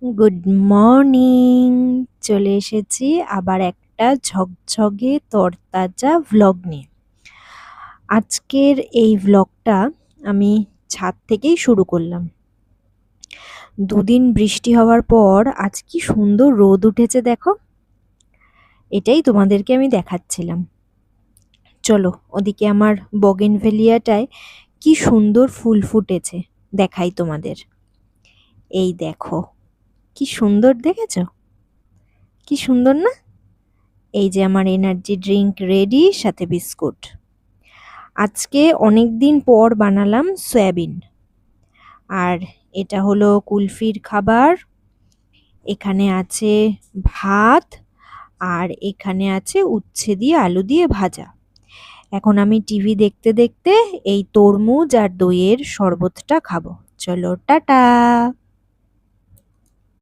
Good morning. চলে এসেছি আবার একটা ঝকঝকে তরতাজা ভ্লগ নিয়ে। আজকের এই ভ্লগটা আমি ছাদ থেকেই শুরু করলাম। দুদিন বৃষ্টি হওয়ার পর আজ কি সুন্দর রোদ উঠেছে দেখো। এটাই তোমাদেরকে আমি দেখাচ্ছিলাম। চলো ওদিকে আমার বগেনভেলিয়াটায় কি সুন্দর ফুল ফুটেছে দেখাই তোমাদের। এই দেখো কি সুন্দর, দেখেছো? কি সুন্দর না? এই যে আমার এনার্জি ড্রিঙ্ক রেডি, সাথে বিস্কুট। আজকে অনেক দিন পর বানালাম সয়াবিন। আর এটা হলো কুলফির খাবার। এখানে আছে ভাত, আর এখানে আছে উচ্ছে দিয়ে আলু দিয়ে ভাজা। এখন আমি টিভি দেখতে দেখতে এই তরমুজ আর দইয়ের শরবতটা খাবো। চলো টাটা।